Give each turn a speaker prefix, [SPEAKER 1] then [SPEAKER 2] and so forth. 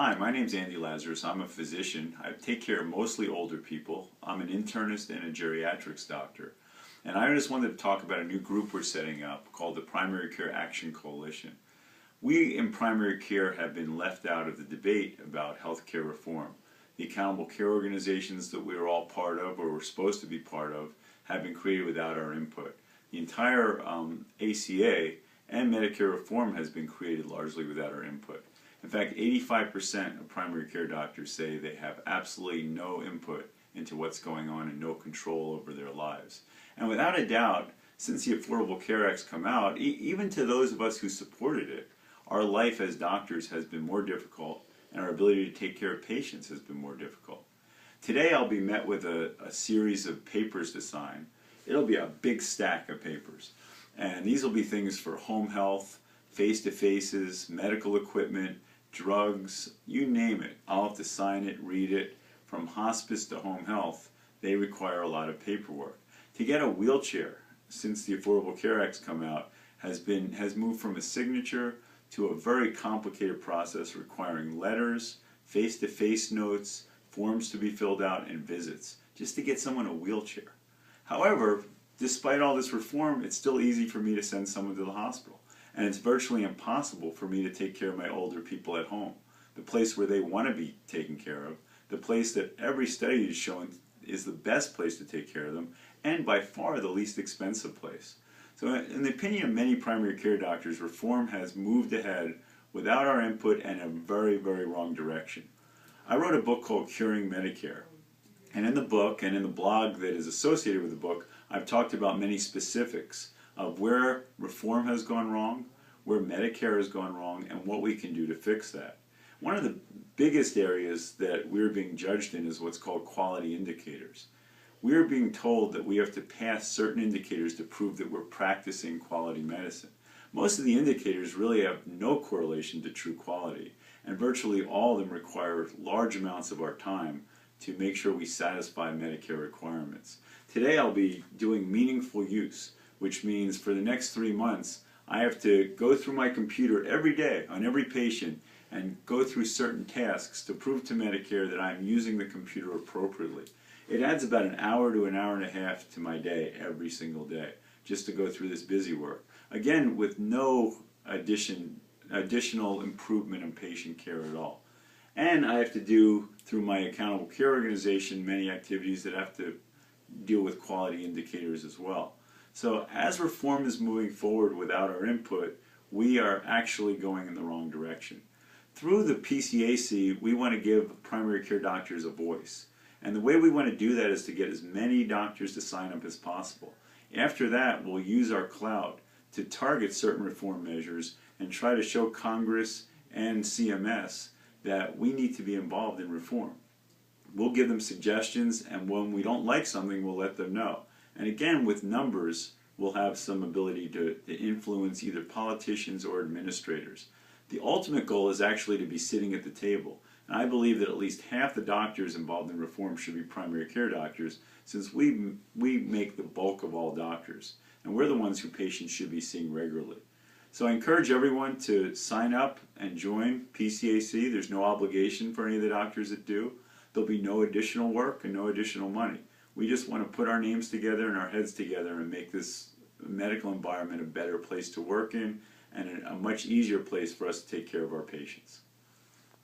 [SPEAKER 1] Hi, my name's Andy Lazarus. I'm a physician. I take care of mostly older people. I'm an internist and a geriatrics doctor. And I just wanted to talk about a new group we're setting up called the Primary Care Action Coalition. We in primary care have been left out of the debate about healthcare reform. The accountable care organizations that we are all part of, or we're supposed to be part of, have been created without our input. The entire ACA and Medicare reform has been created largely without our input. In fact, 85% of primary care doctors say they have absolutely no input into what's going on and no control over their lives. And without a doubt, since the Affordable Care Act's come out, even to those of us who supported it, our life as doctors has been more difficult and our ability to take care of patients has been more difficult. Today I'll be met with a series of papers to sign. It'll be a big stack of papers. And these will be things for home health, face-to-faces, medical equipment, drugs, you name it. I'll have to sign it, read it. From hospice to home health, they require a lot of paperwork. To get a wheelchair, since the Affordable Care Act's come out, has moved from a signature to a very complicated process requiring letters, face-to-face notes, forms to be filled out, and visits, just to get someone a wheelchair. However, despite all this reform, it's still easy for me to send someone to the hospital. And it's virtually impossible for me to take care of my older people at home, the place where they want to be taken care of, the place that every study has shown is the best place to take care of them, and by far the least expensive place. So in the opinion of many primary care doctors, reform has moved ahead without our input and in a very, very wrong direction. I wrote a book called Curing Medicare. And in the book, and in the blog that is associated with the book, I've talked about many specifics of where reform has gone wrong, where Medicare has gone wrong, and what we can do to fix that. One of the biggest areas that we're being judged in is what's called quality indicators. We're being told that we have to pass certain indicators to prove that we're practicing quality medicine. Most of the indicators really have no correlation to true quality, and virtually all of them require large amounts of our time to make sure we satisfy Medicare requirements. Today I'll be doing meaningful use, which means for the next 3 months I have to go through my computer every day on every patient and go through certain tasks to prove to Medicare that I'm using the computer appropriately. It adds about an hour to an hour and a half to my day every single day just to go through this busy work. Again, with no additional improvement in patient care at all. And I have to do, through my accountable care organization, many activities that have to deal with quality indicators as well. So as reform is moving forward without our input, we are actually going in the wrong direction. Through the PCAC, we want to give primary care doctors a voice. And the way we want to do that is to get as many doctors to sign up as possible. After that, we'll use our clout to target certain reform measures and try to show Congress and CMS that we need to be involved in reform. We'll give them suggestions, and when we don't like something, we'll let them know. And again, with numbers, we'll have some ability to influence either politicians or administrators. The ultimate goal is actually to be sitting at the table. And I believe that at least half the doctors involved in reform should be primary care doctors, since we make the bulk of all doctors. And we're the ones who patients should be seeing regularly. So I encourage everyone to sign up and join PCAC. There's no obligation for any of the doctors that do. There'll be no additional work and no additional money. We just want to put our names together and our heads together and make this medical environment a better place to work in and a much easier place for us to take care of our patients.